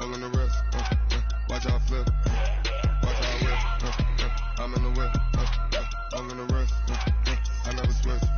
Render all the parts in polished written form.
all in the wrist. Watch how I flip. Watch how I whip. I'm in the whip. All in the wrist. I never switch.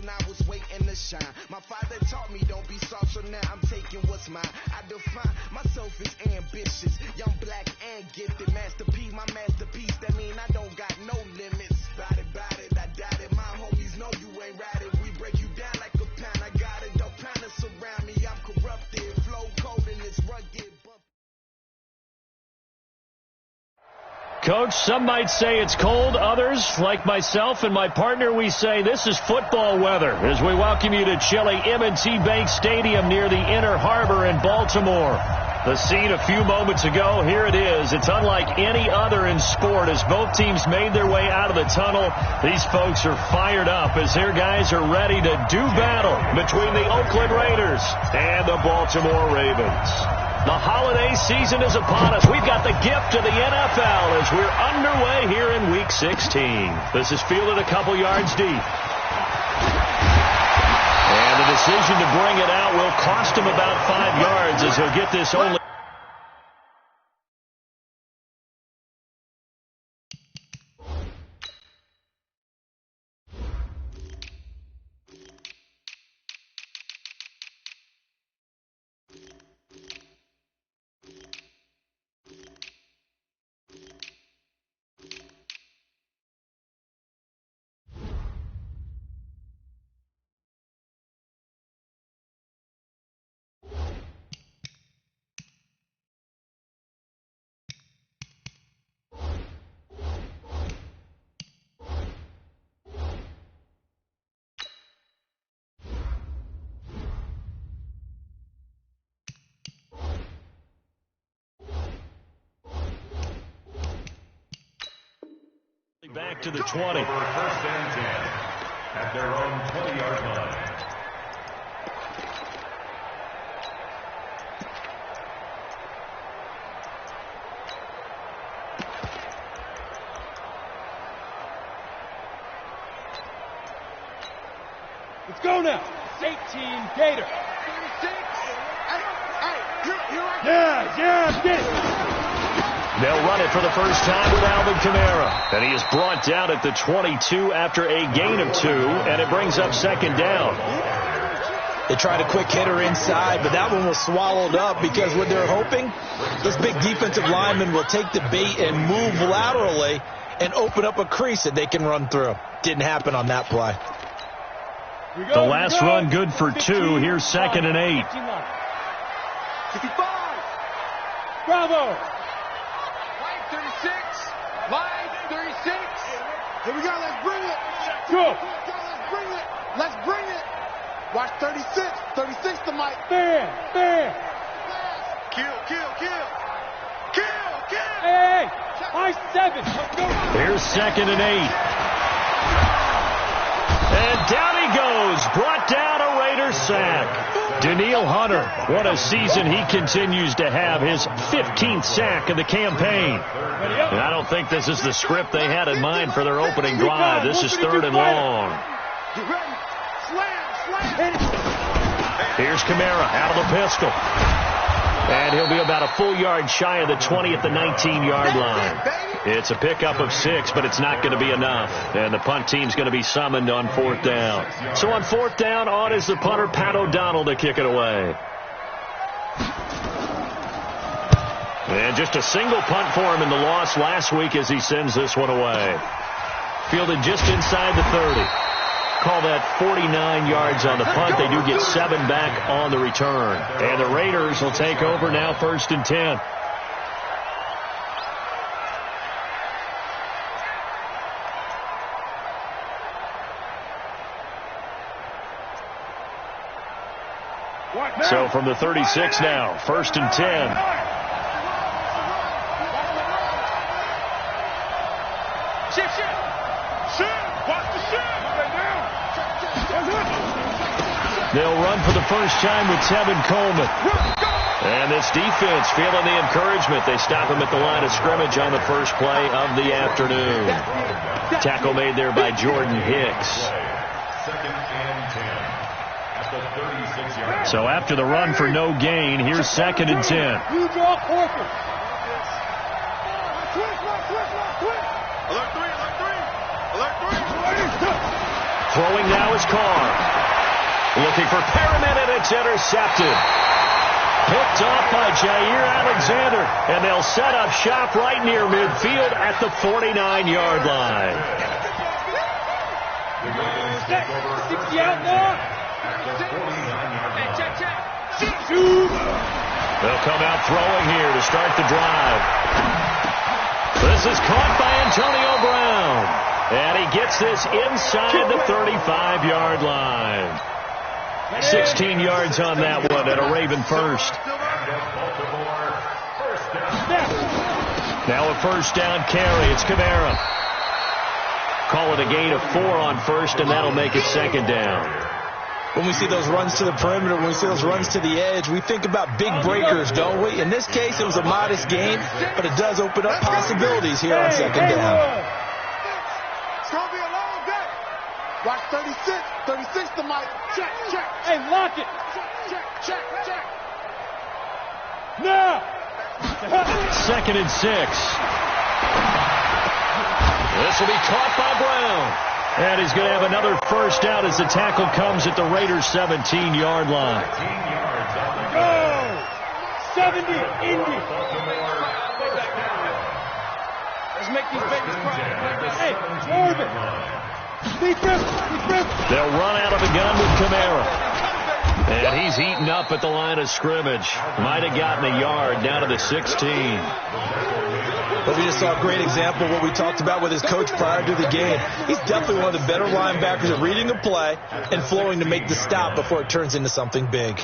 I was waiting to shine. My father taught me don't be soft, so now I'm taking what's mine. I define myself as ambitious, young, black, and gifted. Masterpiece, my masterpiece, that mean I don't got no limits. Bout it, I doubt it. My homies know you ain't right it. We break you down like a pound. I got it, don't pound to surround me. I'm corrupted, flow cold and it's rugged. Coach, some might say it's cold. Others, like myself and my partner, we say this is football weather as we welcome you to chilly M&T Bank Stadium near the Inner Harbor in Baltimore. The scene a few moments ago, here it is. It's unlike any other in sport as both teams made their way out of the tunnel. These folks are fired up as their guys are ready to do battle between the Oakland Raiders and the Baltimore Ravens. The holiday season is upon us. We've got the gift of the NFL as we're underway here in Week 16. This is fielded a couple yards deep. And the decision to bring it out will cost him about 5 yards as he'll get this only. Back to the 20. Over first and 10 at their own 20-yard line. Let's go now. 18 Gator. 36. Hey, Yeah, get it. They'll run it for the first time with Alvin Kamara. And he is brought down at the 22 after a gain of 2, and it brings up second down. They tried a quick hitter inside, but that one was swallowed up because what they're hoping, this big defensive lineman will take the bait and move laterally and open up a crease that they can run through. Didn't happen on that play. The last run good for 2. Here's 2nd and 8. 55. Bravo. Line 36. Line 36. Here we go. Let's bring it. Go. Let's bring it. Let's bring it. Watch 36. 36 to Mike. Bam. Bam. Kill. Hey. High 7. Let's go. Here's 2nd and 8. And down he goes. Brought down a Raider sack. Danielle Hunter, what a season he continues to have. His 15th sack of the campaign. And I don't think this is the script they had in mind for their opening drive. This is 3rd and long. Here's Kamara out of the pistol. And he'll be about a full yard shy of the 20 at the 19-yard line. It's a pickup of 6, but it's not going to be enough. And the punt team's going to be summoned on 4th down. So on 4th down, on is the punter, Pat O'Donnell, to kick it away. And just a single punt for him in the loss last week as he sends this one away. Fielded just inside the 30. Call that 49 yards on the punt. They do get 7 back on the return. And the Raiders will take over now, 1st and 10. So from the 36 now, 1st and 10. Shift. Watch the shift. They'll run for the first time with Tevin Coleman. And this defense feeling the encouragement. They stop him at the line of scrimmage on the first play of the afternoon. Tackle made there by Jordan Hicks. 2nd and 10. At the 36-yard. So after the run for no gain, here's 2nd and 10. You draw Corker. Alert 3. Throwing now is Carr. Looking for Perriman, and it's intercepted. Picked off by Jair Alexander, and they'll set up shop right near midfield at the 49-yard line. 60 out now. Check. They'll come out throwing here to start the drive. This is caught by Antonio Brown. And he gets this inside the 35-yard line. 16 yards on that one and a Raven first. Now a first down carry. It's Kamara. Call it a gain of 4 on 1st, and that'll make it 2nd down. When we see those runs to the perimeter, when we see those runs to the edge, we think about big breakers, don't we? In this case, it was a modest gain, but it does open up possibilities here on 2nd down. It's going to be a long day. Watch 36. 36 to Mike. Check. Hey, lock it. Check. Now. 2nd and 6. This will be caught by Brown. And he's going to have another first down as the tackle comes at the Raiders' 17-yard line. Go. 70, Indy. Let's make these babies cry. Hey, Corbin. They'll run out of the gun with Kamara. And he's eaten up at the line of scrimmage. Might have gotten a yard down to the 16. But we just saw a great example of what we talked about with his coach prior to the game. He's definitely one of the better linebackers at reading a play and flowing to make the stop before it turns into something big.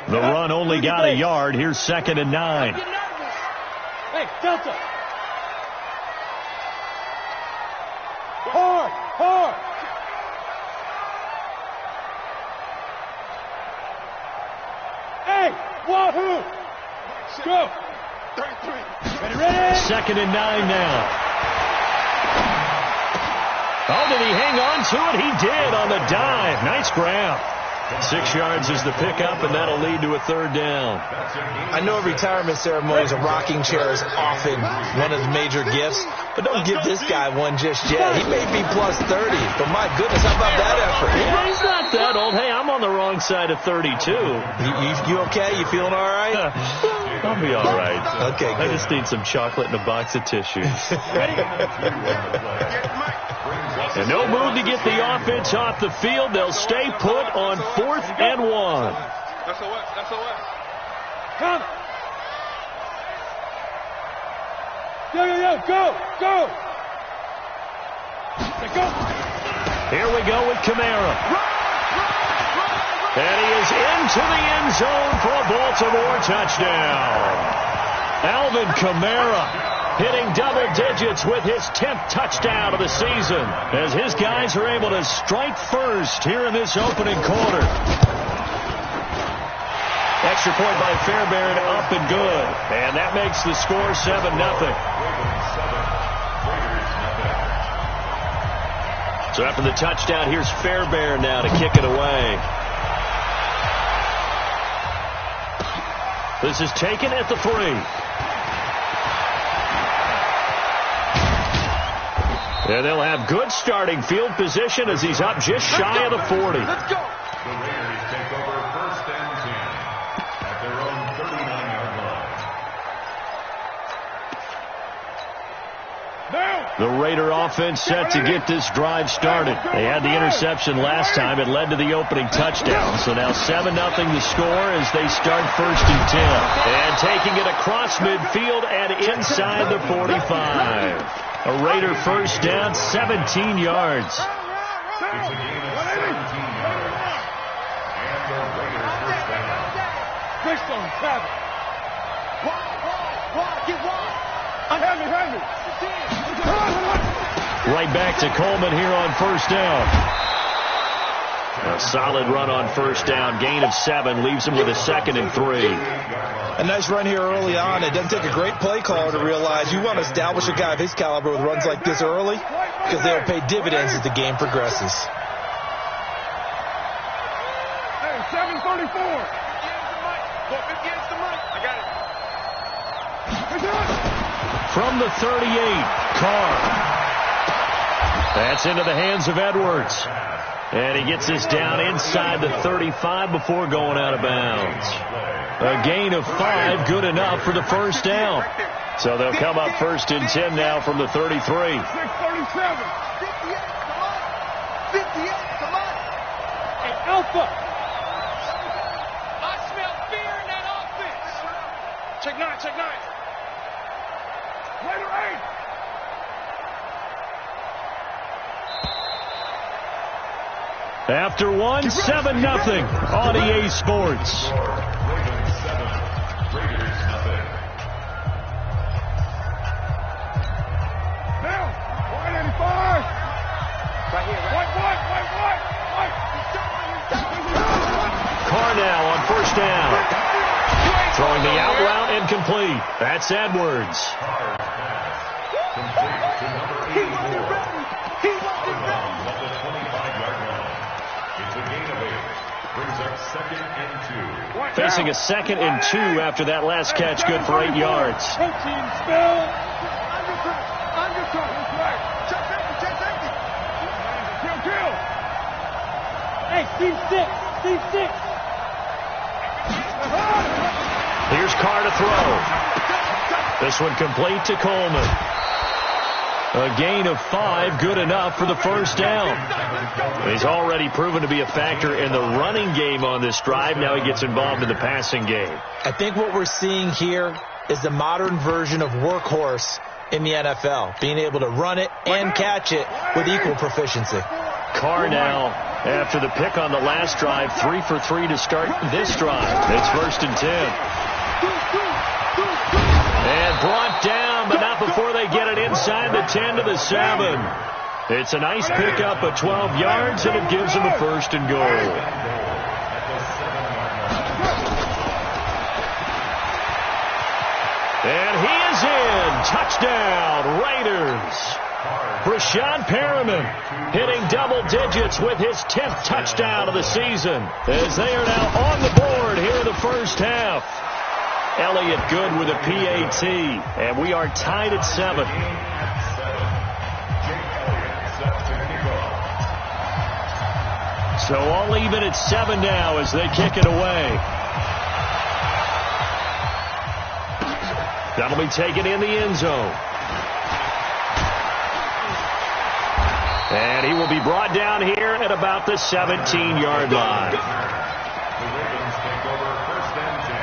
The run only got a yard. Here's 2nd and 9. Hey, Delta. Hard. Hey, Wahoo. Go. 33. Ready? 2nd and 9 now. Oh, did he hang on to it? He did on the dive. Nice grab. 6 yards is the pickup, and that'll lead to a third down. I know retirement ceremonies, a rocking chair is often one of the major gifts, but don't give this guy one just yet. He may be plus 30, but my goodness, how about that effort? Yeah, he's not that old. Hey, I'm on the wrong side of 32. You okay? You feeling all right? I'll be all right. Okay, good. I just need some chocolate and a box of tissues. And no move to get the offense off the field. They'll stay put on 4th and 1. That's SOS. Come. Yo, go. Go. Here we go with Kamara. And he is into the end zone for a Baltimore touchdown. Alvin Kamara hitting double digits with his 10th touchdown of the season as his guys are able to strike first here in this opening quarter. Extra point by Fairbairn, up and good. And that makes the score 7-0. So after the touchdown, here's Fairbairn now to kick it away. This is taken at the 3. And they'll have good starting field position as he's up just shy of the 40. Let's go. The Raiders take over 1st and 10 at their own 39-yard line. The Raider offense set to get this drive started. They had the interception last time. It led to the opening touchdown. So now 7-0 the score as they start 1st and 10. And taking it across midfield and inside the 45. A Raider first down, 17 yards. It's a gain of 17 yards. And the Raiders first down. Christian, Travis. Get wide. Heavy. Right back to Coleman here on first down. A solid run on first down. Gain of 7 leaves him with a 2nd and 3. A nice run here early on. It doesn't take a great play caller to realize you want to establish a guy of his caliber with runs like this early because they'll pay dividends as the game progresses. Hey, 734. I got it. From the 38, Carr. That's into the hands of Edwards. And he gets this down inside the 35 before going out of bounds. A gain of 5, good enough for the first down. So they'll come up 1st and 10 now from the 33. 637. 58, come on. Hey, Alpha. I smell fear in that offense. Check 9. Raider 8. After 1, 7-0 on EA Sports. Ravens 7, Raiders nothing. Now, 185. Right here. White. Carr now on first down. Throwing the out route incomplete. That's Edwards. Carr's pass. Complete to number 84. Outbound at the 25-yard line. It's a gain of 8. Brings up 2nd and 2. Facing a 2nd and 2 after that last catch, good for 8 yards. Protein spill. Undercut. Right. Check safety. Kill. Hey, Steve 6. Here's Carr to throw. This one complete to Coleman. A gain of 5, good enough for the first down. He's already proven to be a factor in the running game on this drive. Now he gets involved in the passing game. I think what we're seeing here is the modern version of workhorse in the NFL, being able to run it and catch it with equal proficiency. Carr now, after the pick on the last drive, 3 for 3 to start this drive. It's 1st and 10. And brought down, but not before they get it inside the 10 to the 7. It's a nice pickup of 12 yards, and it gives them a 1st and goal. And he is in. Touchdown, Raiders. Brashad Perriman hitting double digits with his 10th touchdown of the season as they are now on the board here in the first half. Elliott good with a PAT, and we are tied at 7. So all even at 7 now as they kick it away. That'll be taken in the end zone. And he will be brought down here at about the 17-yard line. The Ravens take over first and 10.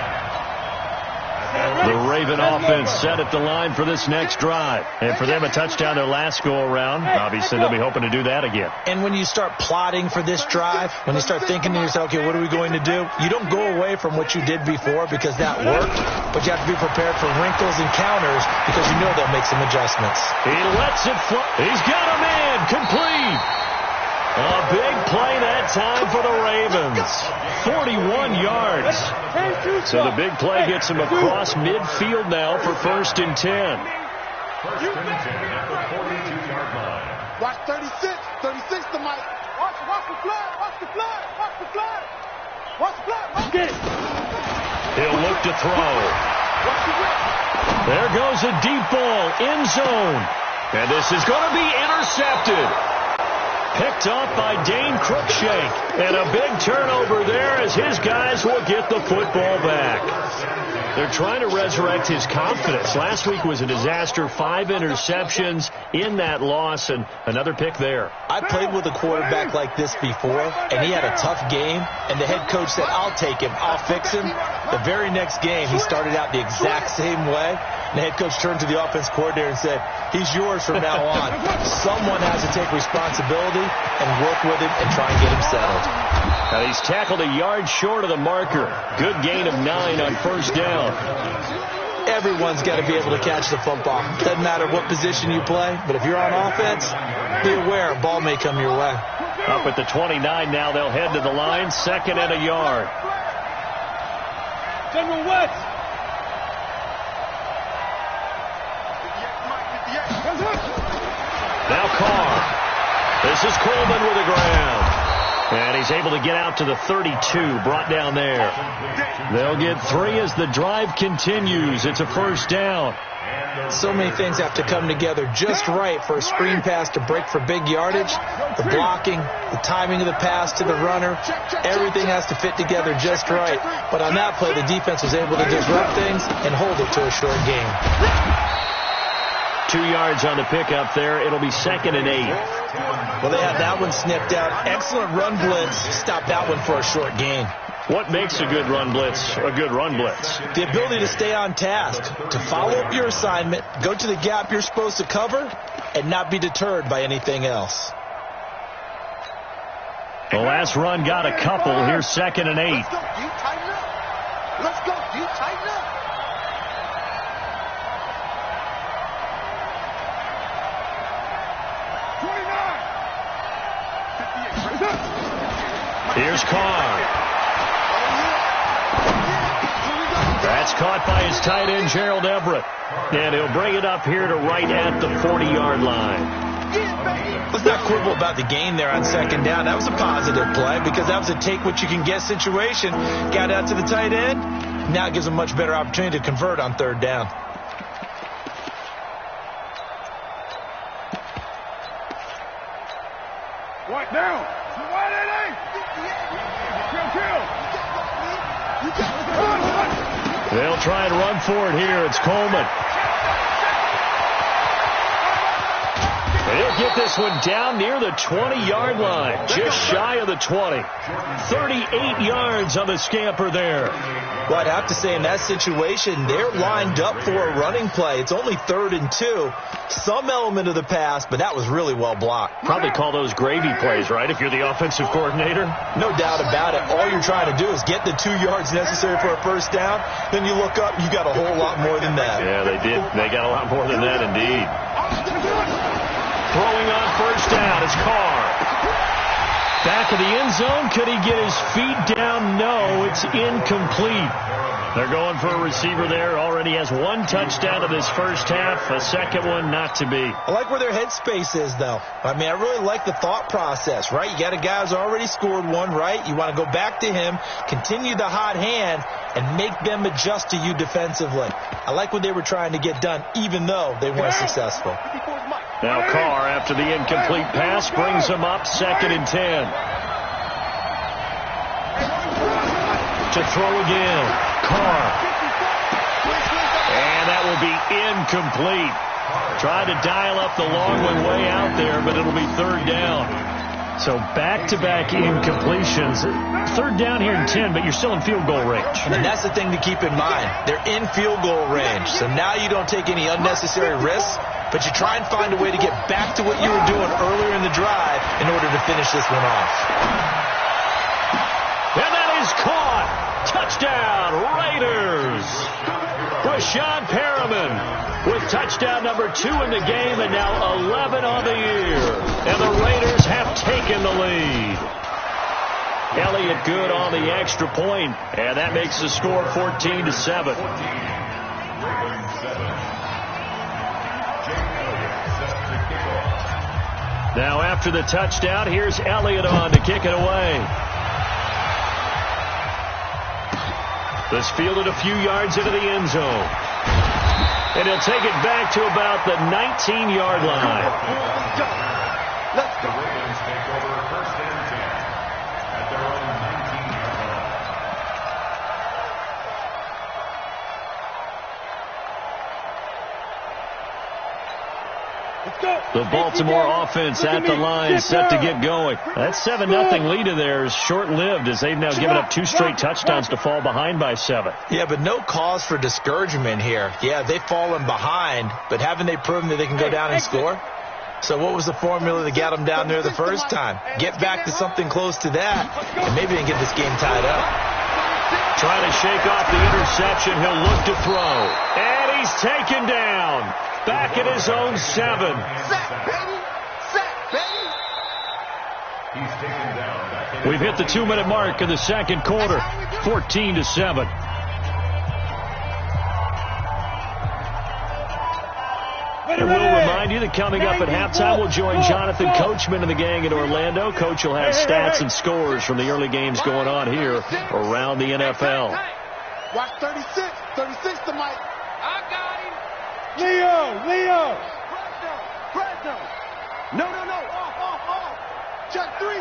The Raven offense set at the line for this next drive. And for them, a touchdown their last go-around. Obviously, they'll be hoping to do that again. And when you start plotting for this drive, when you start thinking to yourself, okay, what are we going to do? You don't go away from what you did before because that worked, but you have to be prepared for wrinkles and counters because you know they'll make some adjustments. He lets it fly. He's got a man complete. A big play that time for the Ravens. 41 yards. So the big play gets him across midfield now for first and 10. First and 10 at the 42-yard line. Watch 36 to Mike. Watch the flag, watch the flag, watch the flag. Watch the flag, watch it. He'll look to throw. There goes a deep ball, end zone. And this is going to be intercepted. Picked off by Dane Cruikshank. And a big turnover there as his guys will get the football back. They're trying to resurrect his confidence. Last week was a disaster. 5 interceptions in that loss, and another pick there. I played with a quarterback like this before, and he had a tough game, and the head coach said, I'll take him, I'll fix him. The very next game, he started out the exact same way. The head coach turned to the offense coordinator and said, he's yours from now on. Someone has to take responsibility and work with him and try and get him settled. Now he's tackled a yard short of the marker. Good gain of 9 on first down. Everyone's got to be able to catch the football. Doesn't matter what position you play, but if you're on offense, be aware a ball may come your way. Up at the 29 now, they'll head to the line. 2nd and a yard. General West. Now Carr. This is Coleman with the ground. And he's able to get out to the 32, brought down there. They'll get 3 as the drive continues. It's a first down. So many things have to come together just right for a screen pass to break for big yardage. The blocking, the timing of the pass to the runner, everything has to fit together just right. But on that play, the defense was able to disrupt things and hold it to a short game. 2 yards on the pickup there. It'll be 2nd and 8. Well, they had that one snipped out. Excellent run blitz. Stop that one for a short gain. What makes a good run blitz a good run blitz? The ability to stay on task, to follow up your assignment, go to the gap you're supposed to cover, and not be deterred by anything else. The last run got a couple. Here's 2nd and 8. Let's go, you tighten up. Let's go, you tighten up. Here's Carr. That's caught by his tight end, Gerald Everett. And he'll bring it up here to right at the 40-yard line. Let's not quibble about the gain there on 2nd down. That was a positive play because that was a take-what-you-can-get situation. Got out to the tight end. Now it gives him a much better opportunity to convert on 3rd down. White down. White at 8. Kill. They'll try and run for it here. It's Coleman. He'll get this one down near the 20-yard line, just shy of the 20. 38 yards on the scamper there. Well, I'd have to say in that situation, they're lined up for a running play. It's only 3rd and 2. Some element of the pass, but that was really well blocked. Probably call those gravy plays, right, if you're the offensive coordinator? No doubt about it. All you're trying to do is get the 2 yards necessary for a first down. Then you look up, you got a whole lot more than that. Yeah, they did. They got a lot more than that, indeed. Throwing on first down is Carr. Back of the end zone. Could he get his feet down? No, it's incomplete. They're going for a receiver there. Already has one touchdown in this first half. A second one not to be. I like where their headspace is, though. I mean, I really like the thought process, right? You got a guy who's already scored one, right? You want to go back to him, continue the hot hand, and make them adjust to you defensively. I like what they were trying to get done, even though they weren't successful. Now Carr, after the incomplete pass, brings them up 2nd and 10. To throw again, Carr. And that will be incomplete. Tried to dial up the long one way out there, but it'll be 3rd down. So back-to-back incompletions. 3rd down here in 10, but you're still in field goal range. And that's the thing to keep in mind. They're in field goal range. So now you don't take any unnecessary risks, but you try and find a way to get back to what you were doing earlier in the drive in order to finish this one off. And that is caught. Touchdown, Raiders. Rashawn Perriman with touchdown number 2 in the game and now 11 on the year. And the Raiders have taken the lead. Elliott good on the extra point, and that makes the score 14-7. Now after the touchdown, here's Elliott on to kick it away. This fielded a few yards into the end zone. And he'll take it back to about the 19-yard line. Let's go. The Ravens take over 1st and 10 at their own 19-yard line. The Baltimore offense at the line, set to get going. That 7-0 lead of theirs short-lived as they've now given up 2 straight touchdowns to fall behind by 7. Yeah, but no cause for discouragement here. Yeah, they've fallen behind, but haven't they proven that they can go down and score? So what was the formula that got them down there the first time? Get back to something close to that, and maybe they can get this game tied up. Trying to shake off the interception. He'll look to throw. And he's taken down. Back at his own 7. Sack, baby. Sack, baby. He's taken down. We've hit the 2-minute mark in the second quarter. 14-7. And we'll remind you that coming up at halftime, we'll join Jonathan Coachman and the gang in Orlando. Coach will have stats and scores from the early games going on here around the NFL. Watch 36. 36 to Mike. I got him. Leo. Brando. No. Off. Check 3.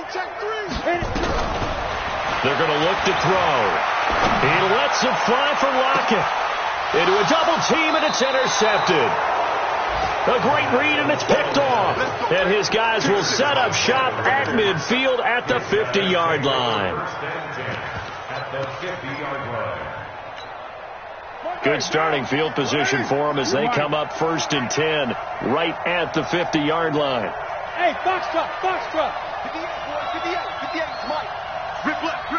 They're going to look to throw. He lets it fly for Lockett. Into a double team, and it's intercepted. A great read, and it's picked off. And his guys will set up shop at midfield at the 50-yard line. 1st and 10 at the 50-yard line. Good starting field position for them as they come up 1st and 10 right at the 50-yard line. Hey, Foxtrot. 58, Mike. Rip left.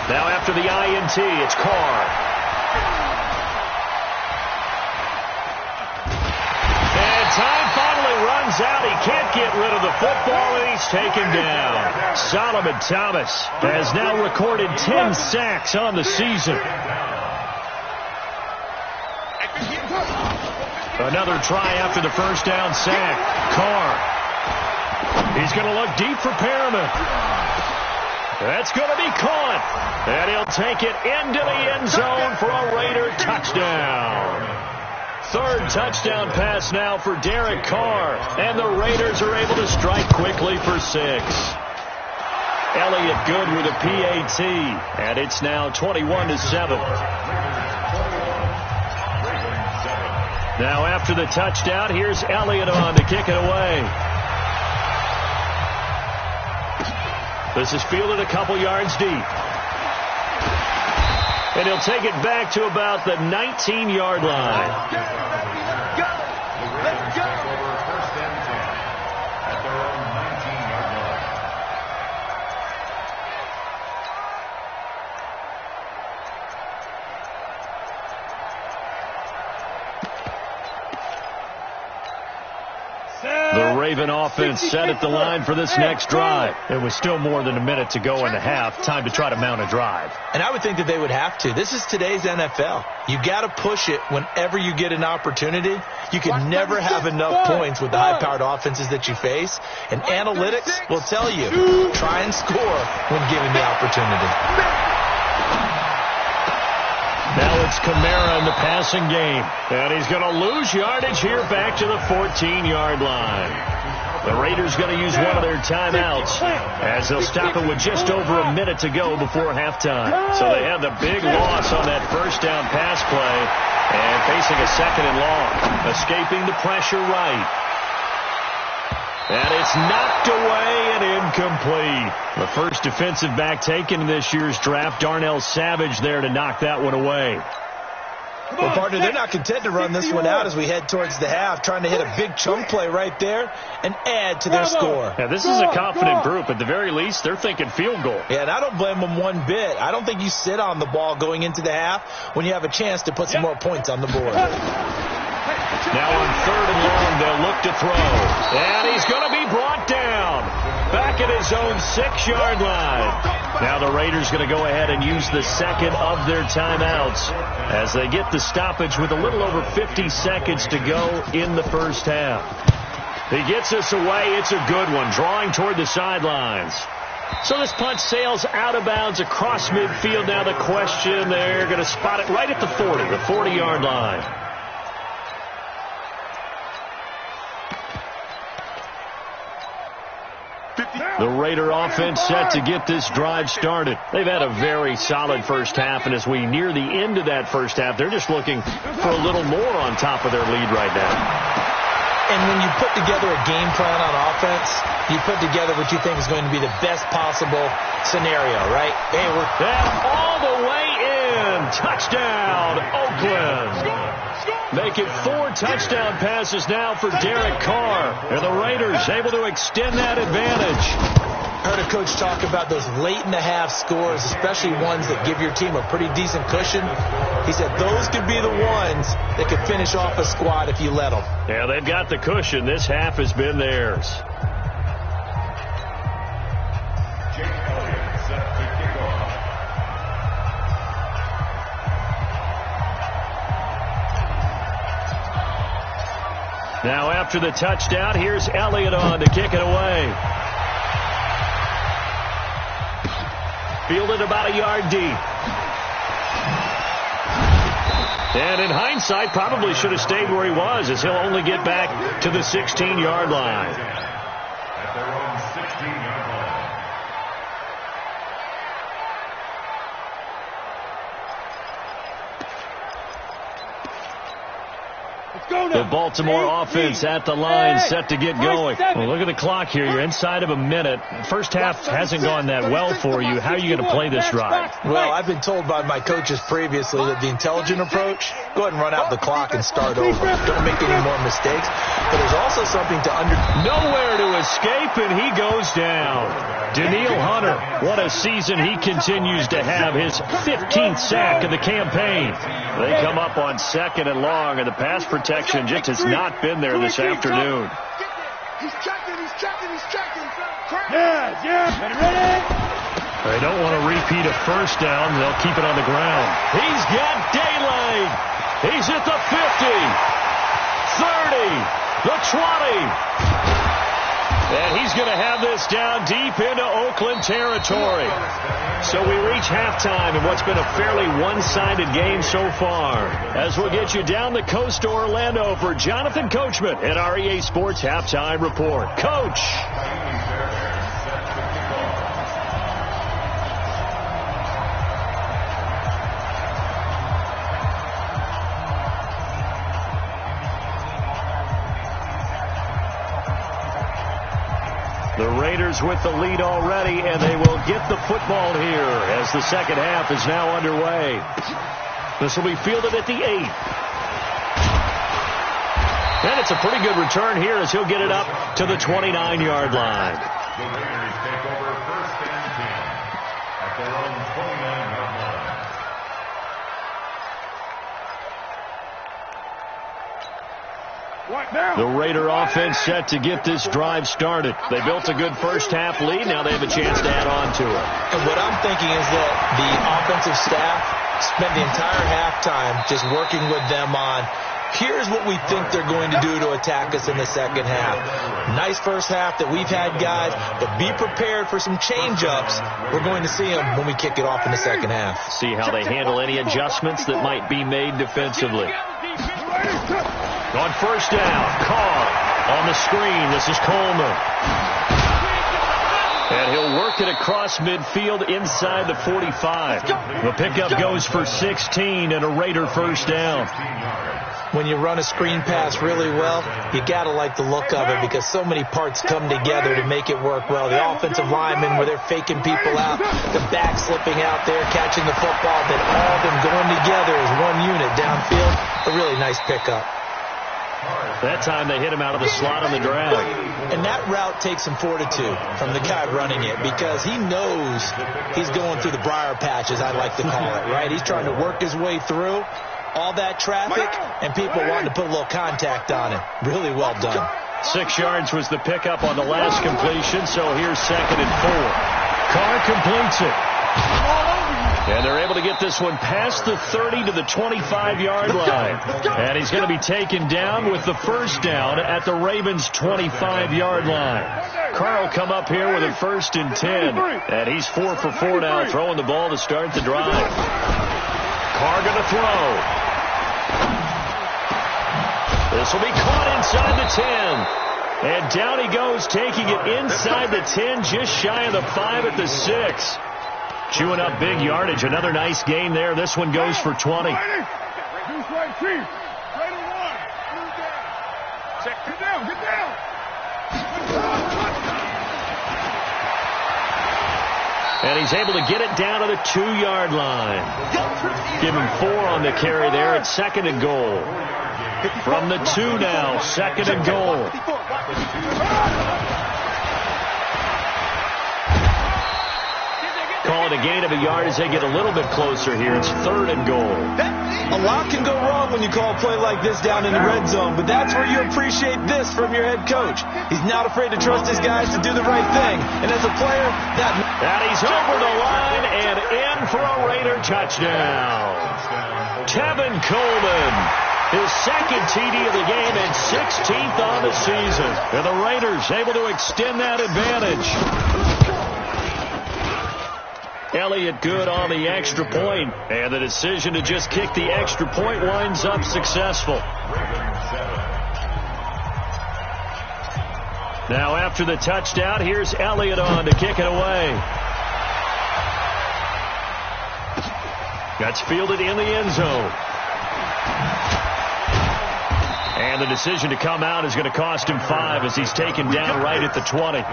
Now after the INT, it's Carr. And time finally runs out. He can't get rid of the football, and he's taken down. Solomon Thomas has now recorded 10 sacks on the season. Another try after the first down sack. Carr. He's going to look deep for Perriman. That's going to be caught. And he'll take it into the end zone for a Raider touchdown. 3rd touchdown pass now for Derek Carr. And the Raiders are able to strike quickly for 6. Elliott good with a PAT. And it's now 21-7. Now after the touchdown, here's Elliott on to kick it away. This is fielded a couple yards deep. And he'll take it back to about the 19-yard line. Let's go. First and 10 at their own 19-yard line. The Raven offense set at the line for this next drive. It was still more than a minute to go in the half. Time to try to mount a drive. And I would think that they would have to. This is today's NFL. You got to push it whenever you get an opportunity. You can never have enough points with the high-powered offenses that you face. And analytics will tell you, try and score when given the opportunity. Now it's Kamara in the passing game. And he's going to lose yardage here back to the 14-yard line. The Raiders going to use one of their timeouts as they'll stop it with just over a minute to go before halftime. So they had the big loss on that first down pass play and facing a second and long. Escaping the pressure right. And it's knocked away and incomplete. The first defensive back taken in this year's draft, Darnell Savage, there to knock that one away. Well, partner, they're not content to run this one out as we head towards the half, trying to hit a big chunk play right there and add to their score. Yeah, this is a confident group. At the very least, they're thinking field goal. Yeah, and I don't blame them one bit. I don't think you sit on the ball going into the half when you have a chance to put some more points on the board. Now on third and long, they'll look to throw. And he's going to be brought down back at his own 6-yard line. Now the Raiders going to go ahead and use the second of their timeouts as they get the stoppage with a little over 50 seconds to go in the first half. He gets us away. It's a good one, drawing toward the sidelines. So this punt sails out of bounds across midfield. Now the question, they're going to spot it right at the 40, the 40-yard line. The Raider offense set to get this drive started. They've had a very solid first half, and as we near the end of that first half, they're just looking for a little more on top of their lead right now. And when you put together a game plan on offense, you put together what you think is going to be the best possible scenario, right? Hey, and all the way in. Touchdown, Oakland. Make it 4 touchdown passes now for Derek Carr. And the Raiders able to extend that advantage. I heard a coach talk about those late-in-the-half scores, especially ones that give your team a pretty decent cushion. He said those could be the ones that could finish off a squad if you let them. Yeah, they've got the cushion. This half has been theirs. Now after the touchdown, here's Elliott on to kick it away. Fielded about a yard deep. And in hindsight, probably should have stayed where he was, as he'll only get back to the 16-yard line. At their own 16-yard line. The Baltimore offense at the line, set to get going. Well, look at the clock here. You're inside of a minute. First half hasn't gone that well for you. How are you going to play this drive? Well, I've been told by my coaches previously that the intelligent approach, go ahead and run out the clock and start over. Don't make any more mistakes. But there's also something to nowhere to escape, and he goes down. Danielle Hunter, what a season he continues to have. His 15th sack of the campaign. They come up on second and long, and the pass protection just has not been there this afternoon. He's checking. Yeah. Ready? They don't want to repeat a first down. They'll keep it on the ground. He's got daylight. He's at the 50, 30, the 20. And he's going to have this down deep into Oakland territory. So we reach halftime in what's been a fairly one-sided game so far. As we'll get you down the coast to Orlando for Jonathan Coachman at our EA Sports Halftime Report. Coach. The Raiders with the lead already, and they will get the football here as the second half is now underway. This will be fielded at the 8. And it's a pretty good return here as he'll get it up to the 29-yard line. The Raiders take over first and 10 at their own 29-yard line. The Raider offense set to get this drive started. They built a good first-half lead. Now they have a chance to add on to it. And what I'm thinking is that the offensive staff spent the entire halftime just working with them on, here's what we think they're going to do to attack us in the second half. Nice first half that we've had, guys, but be prepared for some change-ups. We're going to see them when we kick it off in the second half. See how they handle any adjustments that might be made defensively. On first down, Carr on the screen. This is Coleman. And he'll work it across midfield inside the 45. The pickup goes for 16 and a Raider first down. When you run a screen pass really well, you got to like the look of it because so many parts come together to make it work well. The offensive linemen, where they're faking people out, the back slipping out there, catching the football, then all of them going together as one unit downfield. A really nice pickup. That time they hit him out of the slot on the drag. And that route takes some fortitude from the guy running it because he knows he's going through the briar patch, as I like to call it, right? He's trying to work his way through all that traffic, and people wanting to put a little contact on it. Really well done. 6 yards was the pickup on the last completion, so here's 2nd and 4. Carr completes it. And they're able to get this one past the 30 to the 25-yard line. And he's going to be taken down with the first down at the Ravens' 25-yard line. Carr will come up here with a 1st and 10. And he's 4 for 4 now, throwing the ball to start the drive. Carr going to throw. This will be caught inside the 10. And down he goes, taking it inside the 10, just shy of the 5 at the 6. Chewing up big yardage. Another nice gain there. This one goes for 20. Get down. And he's able to get it down to the 2-yard line. Give him 4 on the carry there. It's 2nd and goal. From the 2 now, 2nd and goal. Call it a gain of a yard as they get a little bit closer here. It's 3rd and goal. A lot can go wrong when you call a play like this down in the red zone, but that's where you appreciate this from your head coach. He's not afraid to trust his guys to do the right thing. And as a player, And he's over the line and in for a Raider touchdown. Tevin Coleman, his 2nd TD of the game and 16th on the season. And the Raiders able to extend that advantage. Elliott good on the extra point, and the decision to just kick the extra point winds up successful. Now after the touchdown, here's Elliott on to kick it away. That's fielded in the end zone. And the decision to come out is going to cost him 5 as he's taken down right at the 20.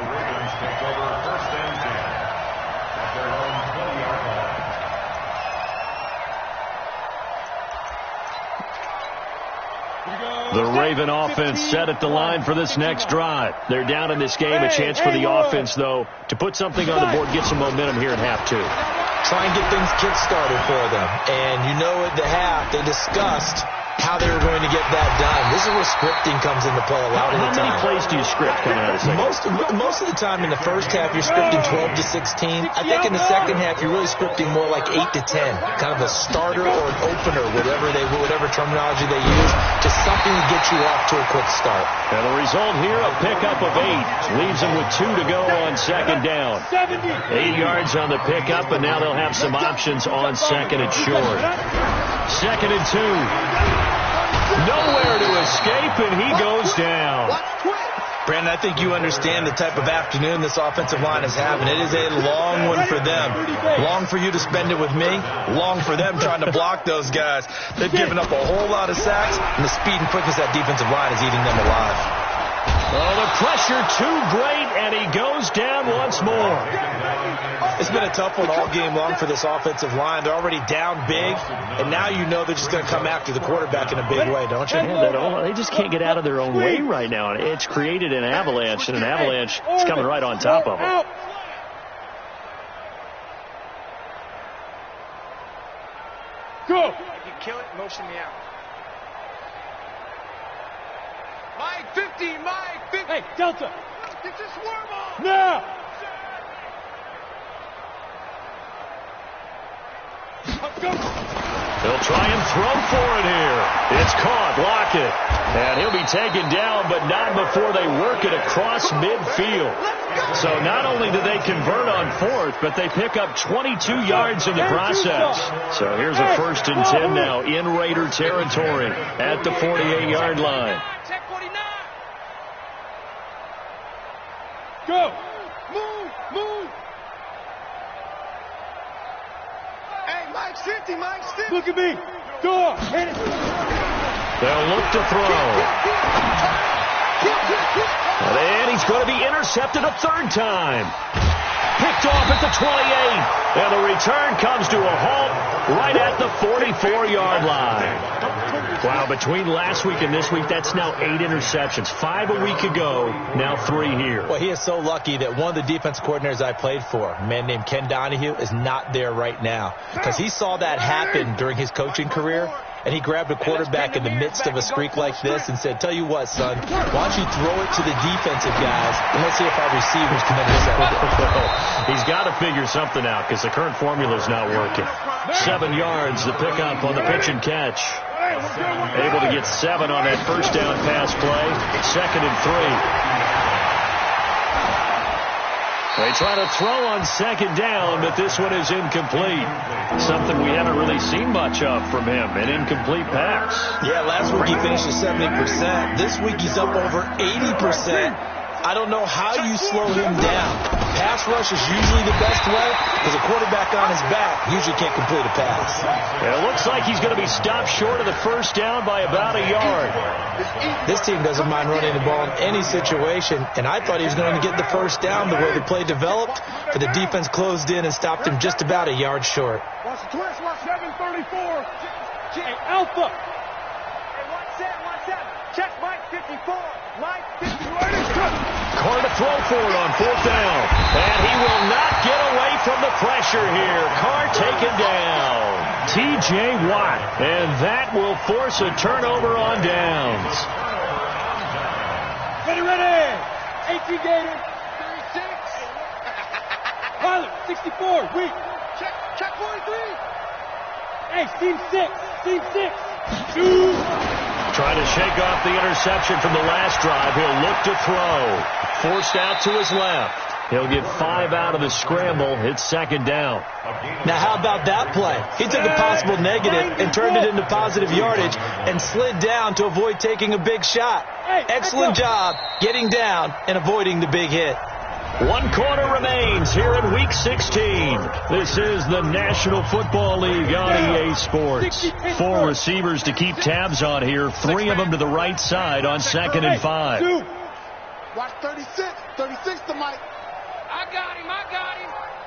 The Raven offense set at the line for this next drive. They're down in this game. A chance for the offense, though, to put something on the board, get some momentum here in half 2. Try and get things kick-started for them. And you know at the half, they discussed how they were going to get that done. This is where scripting comes into play a lot of the time. How many plays do you script coming out of the second? Most of the time in the first half, you're scripting 12 to 16. I think in the second half, you're really scripting more like 8 to 10. Kind of a starter or an opener, whatever terminology they use. Just something to get you off to a quick start. And the result here, a pickup of 8. Leaves them with 2 to go on 2nd down. 8 yards on the pickup, and now they'll have some options on 2nd and short. 2nd and 2. Nowhere to escape, and he goes down. Brandon, I think you understand the type of afternoon this offensive line is having. It is a long one for them. Long for you to spend it with me. Long for them trying to block those guys. They've given up a whole lot of sacks, and the speed and quickness of that defensive line is eating them alive. Oh, the pressure too great, and he goes down once more. It's been a tough one all game long for this offensive line. They're already down big, and now you know they're just going to come after the quarterback in a big way, don't you? Yeah, they just can't get out of their own way right now. It's created an avalanche, and an avalanche is coming right on top of them. Go! If you kill it, motion me out. Mike 50, Mike 50. Hey, Delta. Get your swarm on. Now. Let's go. He'll try and throw for it here. It's caught. Lockett. And he'll be taken down, but not before they work it across midfield. So not only do they convert on fourth, but they pick up 22 yards in the process. So here's a 1st and 10 now in Raider territory at the 48-yard line. Check 49. Go. Move. Hey, Mike's 50, Mike's 50. Look at me. Go. Hit it. They'll look to throw. And he's going to be intercepted a 3rd time. Picked off at the 28. And the return comes to a halt right at the 44-yard line. Wow, between last week and this week, that's now 8 interceptions. 5 a week ago, now 3 here. Well, he is so lucky that one of the defense coordinators I played for, a man named Ken Donahue, is not there right now. Because he saw that happen during his coaching career. And he grabbed a quarterback in the midst of a streak like this and said, tell you what, son, why don't you throw it to the defensive guys, and let's see if our receivers can intercept it. He's got to figure something out because the current formula is not working. 7 yards, the pickup on the pitch and catch. Able to get 7 on that 1st down pass play. 2nd and 3. They try to throw on 2nd down, but this one is incomplete. Something we haven't really seen much of from him, an incomplete pass. Yeah, last week he finished at 70%. This week he's up over 80%. I don't know how you slow him down. Pass rush is usually the best way because a quarterback on his back usually can't complete a pass. It looks like he's going to be stopped short of the 1st down by about a yard. This team doesn't mind running the ball in any situation, and I thought he was going to get the 1st down the way the play developed, but the defense closed in and stopped him just about a yard short. Watch the twist. Watch 734. Hey, Alpha. Hey, watch that. Check Mike 54. Mike 54. Carr to throw for it on 4th down. And he will not get away from the pressure here. Carr taken down. T.J. Watt. And that will force a turnover on downs. Ready. 18 Gator. 36. Pilot, 64. Weak. Check 43. Hey, team 6. 2. Trying to shake off the interception from the last drive. He'll look to throw. Forced out to his left. He'll get 5 out of the scramble. It's 2nd down. Now, how about that play? He took a possible negative and turned it into positive yardage and slid down to avoid taking a big shot. Excellent job getting down and avoiding the big hit. 1 quarter remains here in Week 16. This is the National Football League on EA Sports. 4 receivers to keep tabs on here. 3 of them to the right side on 2nd and 5. Watch 36. 36 to Mike. I got him.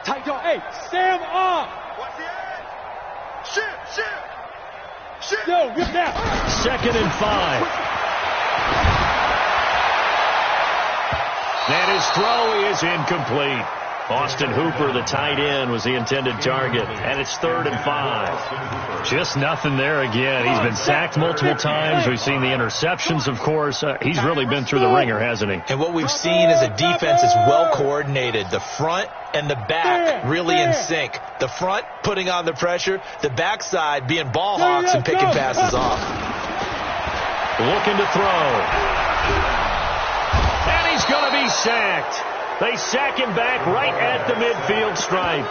Tight dog. Hey, Sam off. Watch the edge. Shit. Yo, get that. 2nd and 5. And his throw is incomplete. Austin Hooper, the tight end, was the intended target. And it's 3rd and 5. Just nothing there again. He's been sacked multiple times. We've seen the interceptions, of course. He's really been through the ringer, hasn't he? And what we've seen is a defense that's well coordinated. The front and the back really in sync. The front putting on the pressure. The backside being ball hawks and picking passes off. Looking to throw. And he's going to be sacked. They sack him back right at the midfield stripe.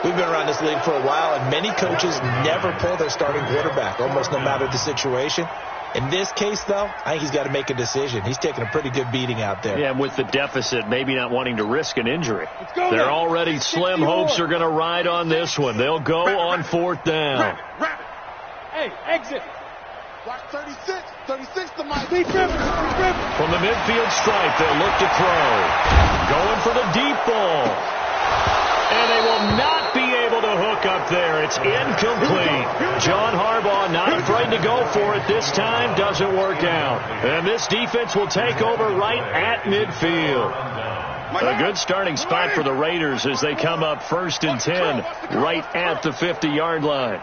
We've been around this league for a while, and many coaches never pull their starting quarterback, almost no matter the situation. In this case, though, I think he's got to make a decision. He's taking a pretty good beating out there. Yeah, and with the deficit, maybe not wanting to risk an injury. They're already slim hopes are going to ride on this one. They'll go on 4th down. Hey, exit. Watch 36. 36 to Mike. From the midfield stripe, they'll look to throw. Going for the deep ball. And they will not be able to hook up there. It's incomplete. John Harbaugh not afraid to go for it this time. Doesn't work out. And this defense will take over right at midfield. A good starting spot for the Raiders as they come up 1st and 10 right at the 50-yard line.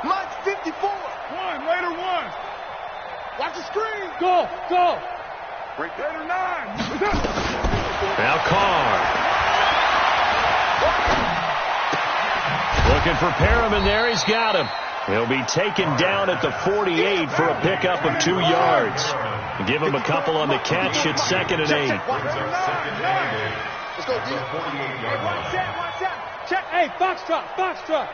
Mike 54. Raider 1. Watch the screen. Go, go. Raider 9. Now Carr. Looking for Perriman there. He's got him. He'll be taken down at the 48 for a pickup of 2 yards. Give him a couple on the catch. It's 2nd and 8. Let's go, D. Check. Hey, Foxtrot.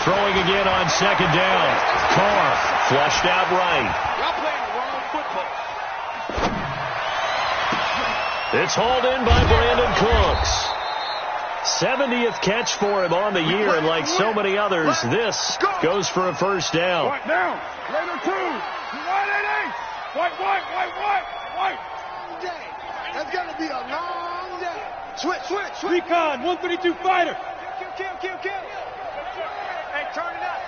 Throwing again on 2nd down. Carr flushed out right. Y'all playing the wrong football. It's hauled in by Brandon Cooks. 70th catch for him on the year, and like so many others, this goes for a first down. White down. Raider 2. White. Day. That's going to be a long day. Switch. Recon, 132 fighter. Kill. Hey, turn it up.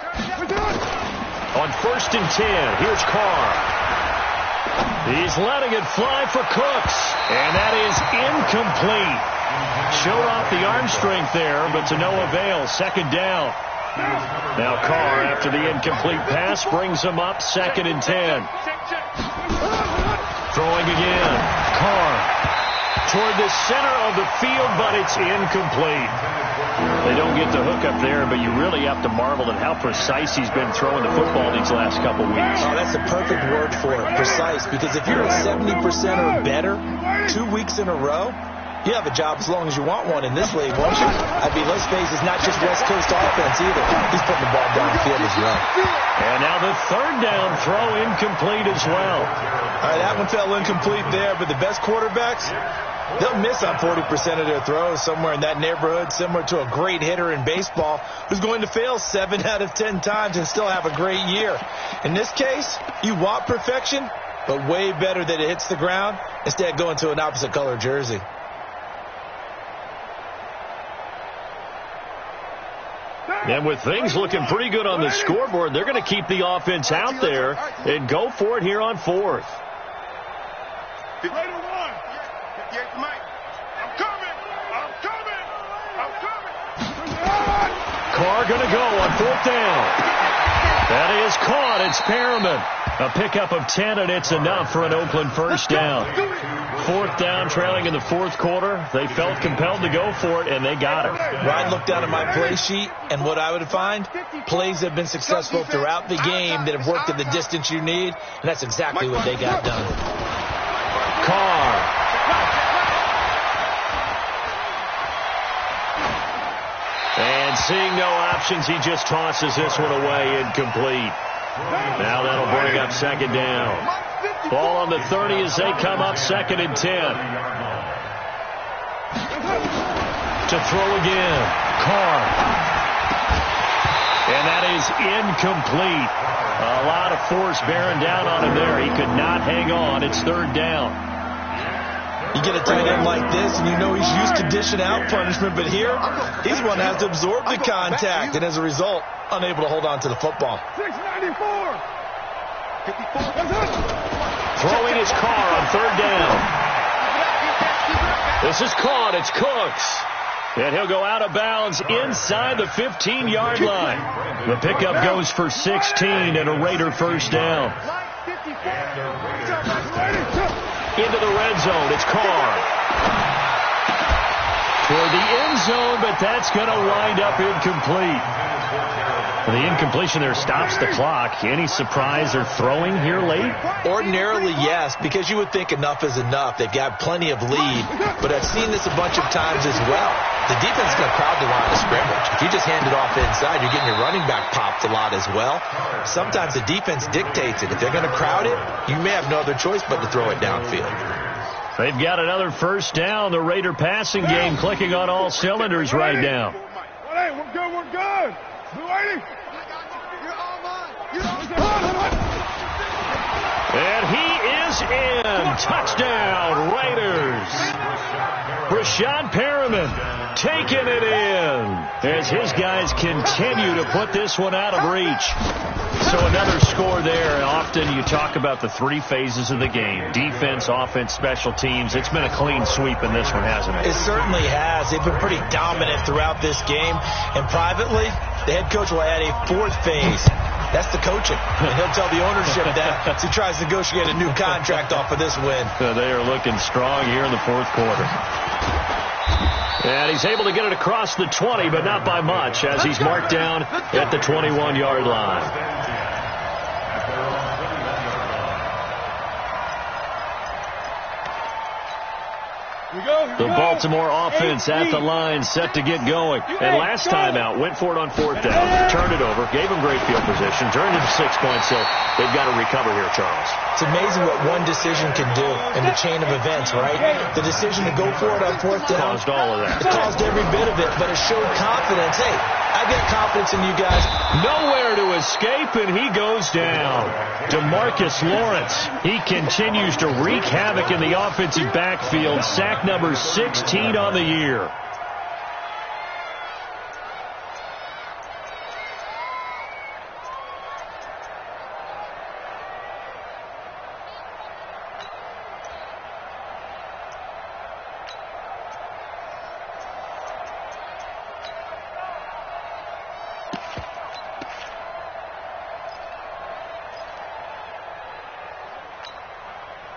On 1st and 10, here's Carr. He's letting it fly for Cooks, and that is incomplete. Showed off the arm strength there, but to no avail. 2nd down. Now Carr, after the incomplete pass, brings him up 2nd and 10. Throwing again. Carr toward the center of the field, but it's incomplete. They don't get the hook up there, but you really have to marvel at how precise he's been throwing the football these last couple weeks. Oh, that's a perfect word for it, precise, because if you're at 70% or better 2 weeks in a row, you have a job as long as you want one in this league, won't you? I mean, let's face it, it's not just West Coast offense either. He's putting the ball downfield as well. And now the 3rd down throw incomplete as well. All right, that one fell incomplete there, but the best quarterbacks, they'll miss on 40% of their throws, somewhere in that neighborhood, similar to a great hitter in baseball who's going to fail 7 out of 10 times and still have a great year. In this case, you want perfection, but way better that it hits the ground instead of going to an opposite color jersey. And with things looking pretty good on the scoreboard, they're going to keep the offense out there and go for it here on 4th. Raider 1. Mike. I'm coming. Carr going to go on 4th down. That is caught. It's Perriman. A pickup of 10, and it's enough for an Oakland first down. 4th down, trailing in the 4th quarter. They felt compelled to go for it, and they got it. Ryan looked down at my play sheet, and what I would find, plays have been successful throughout the game that have worked at the distance you need, and that's exactly what they got done. Carr. And seeing no options, he just tosses this one away, incomplete. Now that'll bring up 2nd down. Ball on the 30 as they come up 2nd and 10. To throw again. Carr. And that is incomplete. A lot of force bearing down on him there. He could not hang on. It's 3rd down. You get a tight end like this, and you know he's used to dishing out punishment, but here, he's one that has to absorb the contact, and as a result, unable to hold on to the football. 694. Throwing his Carr on 3rd down. This is caught. It's Cooks. And he'll go out of bounds inside the 15-yard line. The pickup goes for 16 and a Raider first down. Into the red zone. It's Carr. Toward the end zone, but that's going to wind up incomplete. The incompletion there stops the clock. Any surprise they're throwing here late? Ordinarily, yes, because you would think enough is enough. They've got plenty of lead, but I've seen this a bunch of times as well. The defense is going to crowd the line of scrimmage. If you just hand it off inside, you're getting your running back popped a lot as well. Sometimes the defense dictates it. If they're going to crowd it, you may have no other choice but to throw it downfield. They've got another first down. The Raider passing game clicking on all cylinders right now. Hey, we're good. And he is in. Touchdown, Raiders. Rashad Perriman taking it in as his guys continue to put this one out of reach. So another score there. Often you talk about the 3 phases of the game: defense, offense, special teams. It's been a clean sweep in this one, hasn't it? It certainly has. They've been pretty dominant throughout this game. And privately, the head coach will add a 4th phase. That's the coaching. And he'll tell the ownership that as he tries to negotiate a new contract off of this win. They are looking strong here in the fourth quarter. And he's able to get it across the 20, but not by much, as he's marked down at the 21-yard line. The Baltimore offense at the line, set to get going. And last time out, went for it on fourth down, turned it over, gave them great field position, turned it to 6 points, so they've got to recover here, Charles. It's amazing what one decision can do in the chain of events, right? The decision to go for it on fourth down caused all of that. It caused every bit of it, but it showed confidence. Hey, I've got confidence in you guys. Nowhere to escape, and he goes down. DeMarcus Lawrence, he continues to wreak havoc in the offensive backfield. Sack number 16 on the year.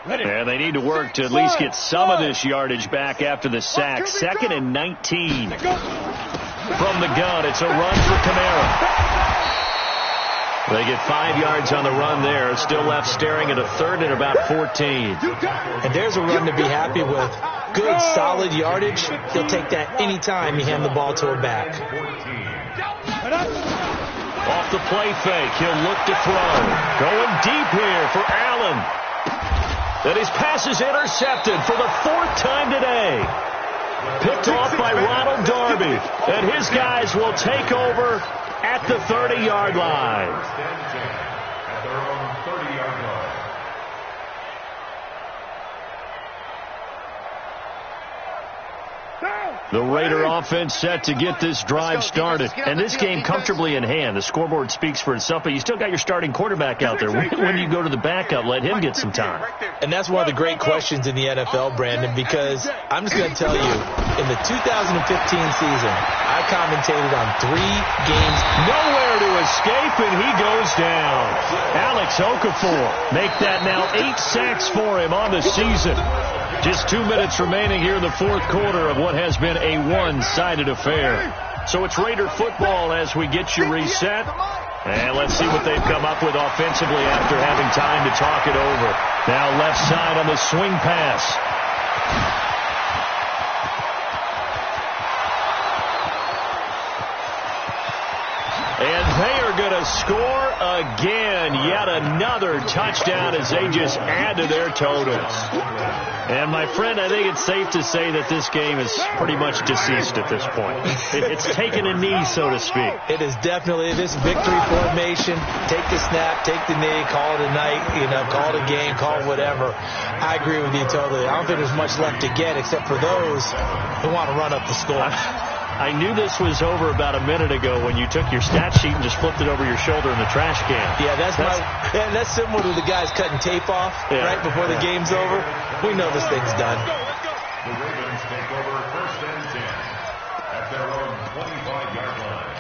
And they need to work to at least get some of this yardage back after the sack. 2nd and 19. From the gun, it's a run for Kamara. They get 5 yards on the run there. Still left staring at a third and about 14. And there's a run to be happy with. Good, solid yardage. He'll take that any time you hand the ball to a back. Off the play fake, he'll look to throw. Going deep here for Allen. And his pass is intercepted for the 4th time today. Picked off by Ronald Darby. And his guys will take over at the 30-yard line. At their own 30-yard line. The Raider offense set to get this drive started. And this game comfortably in hand. The scoreboard speaks for itself, but you still got your starting quarterback out there. When you go to the backup, let him get some time. And that's one of the great questions in the NFL, Brandon, because I'm just going to tell you, in the 2015 season, I commentated on 3 games. Nowhere to escape, and he goes down. Alex Okafor make that now 8 sacks for him on the season. Just 2 minutes remaining here in the fourth quarter of what has been a one-sided affair. So it's Raider football as we get you reset. And let's see what they've come up with offensively after having time to talk it over. Now left side on the swing pass. And they are going to score again. Yet another touchdown as they just add to their totals. And, my friend, I think it's safe to say that this game is pretty much deceased at this point. It's taken a knee, so to speak. It is definitely this victory formation. Take the snap, take the knee, call it a night, call it a game, call it whatever. I agree with you totally. I don't think there's much left to get except for those who want to run up the score. I knew this was over about a minute ago when you took your stat sheet and just flipped it over your shoulder in the trash can. Yeah, that's similar to the guys cutting tape off right before the game's over. We know this thing's done. The Ravens take over 1st and 10 at their own 25-yard line.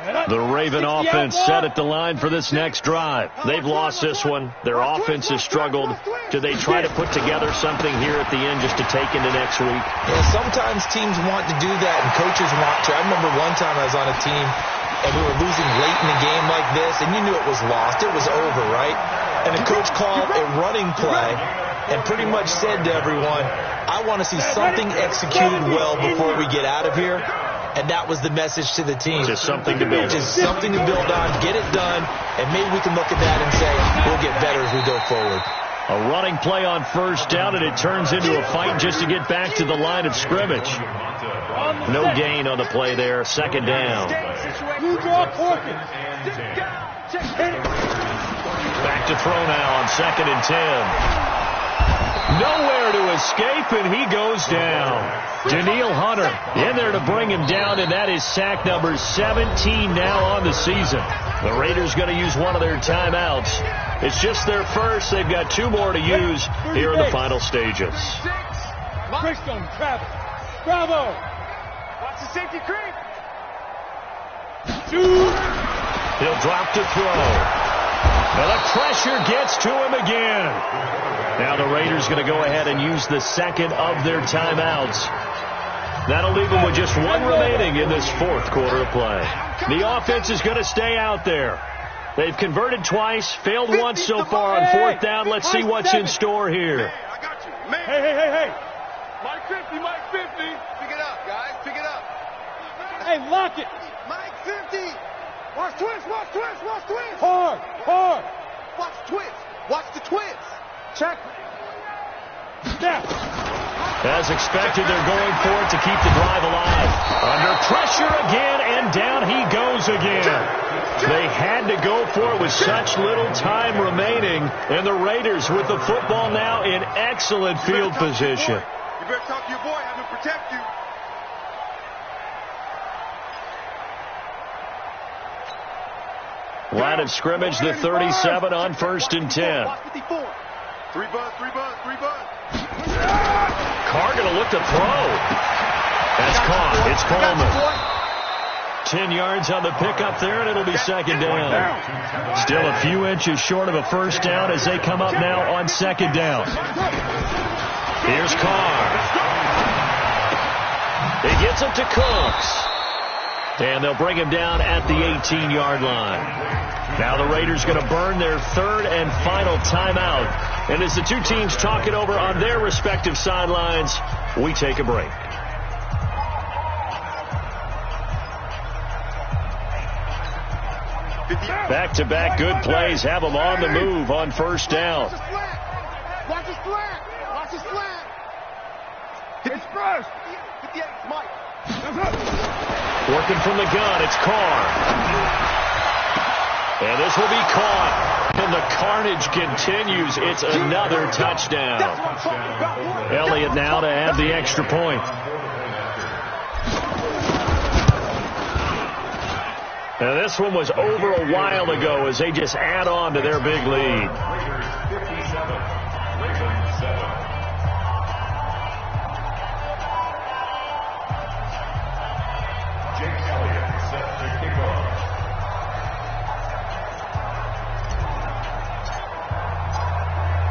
The Raven offense set at the line for this next drive. They've lost this one. Their offense has struggled. Do they try to put together something here at the end just to take into next week? Yeah, sometimes teams want to do that and coaches want to. I remember one time I was on a team and we were losing late in the game like this and you knew it was lost. It was over, right? And the coach called a running play and pretty much said to everyone, I want to see something executed well before we get out of here. And that was the message to the team. Just something to build on. Just something to build on, get it done, and maybe we can look at that and say, we'll get better as we go forward. A running play on first down, and it turns into a fight just to get back to the line of scrimmage. No gain on the play there, 2nd down. Back to throw now on 2nd and 10. Nowhere to escape, and he goes down. Daniil Hunter in there to bring him down, and that is sack number 17 now on the season. The Raiders going to use one of their timeouts. It's just their first. They've got 2 more to use here in the final stages. Bravo. Watch the safety creep. 2. He'll drop to throw. And the pressure gets to him again. Now the Raiders going to go ahead and use the second of their timeouts. That'll leave them with just one remaining in this fourth quarter of play. The offense is going to stay out there. They've converted twice, failed once so far on fourth down. Let's see what's in store here. I got you. Hey. Mike 50, Mike 50. Pick it up, guys. Pick it up. Hey, lock it. Mike 50. Watch twist. Hard. Watch twist. Watch the twist. Check. Step. As expected, they're going for it to keep the drive alive. Under pressure again, and down he goes again. They had to go for it with such little time remaining, and the Raiders with the football now in excellent field position. You better talk to your boy, have him protect you. Line of scrimmage, the 37 on 1st and 10. 3 buzz. Carr going to look to throw. That's caught. It's Coleman. 10 yards on the pickup there, and it'll be second down. Still a few inches short of a first down as they come up now on second down. Here's Carr. He gets it to Cooks. And they'll bring him down at the 18-yard line. Now the Raiders going to burn their third and final timeout. And as the two teams talk it over on their respective sidelines, we take a break. Back-to-back good plays have them on the move on first down. Watch his flat. Hit his first. 58, Mike. Working from the gun, it's Carr. And this will be caught. And the carnage continues. It's another touchdown. Elliott now to add the extra point. Now this one was over a while ago as they just add on to their big lead.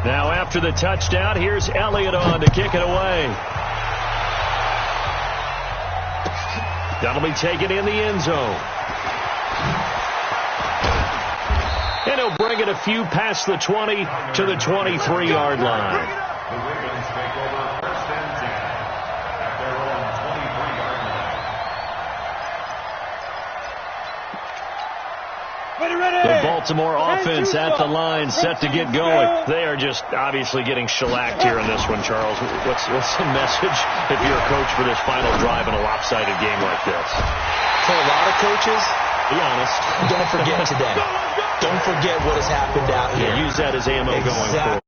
Now after the touchdown, here's Elliott on to kick it away. That'll be taken in the end zone. And he'll bring it a few past the 20 to the 23-yard line. The Ravens take over 1st and 10 at their own 23-yard line. The Baltimore offense at the line, set to get going. They are just obviously getting shellacked here in this one, Charles. What's the message if you're a coach for this final drive in a lopsided game like this? For a lot of coaches, be honest. don't forget today. Don't forget what has happened out here. Yeah, use that as ammo going forward.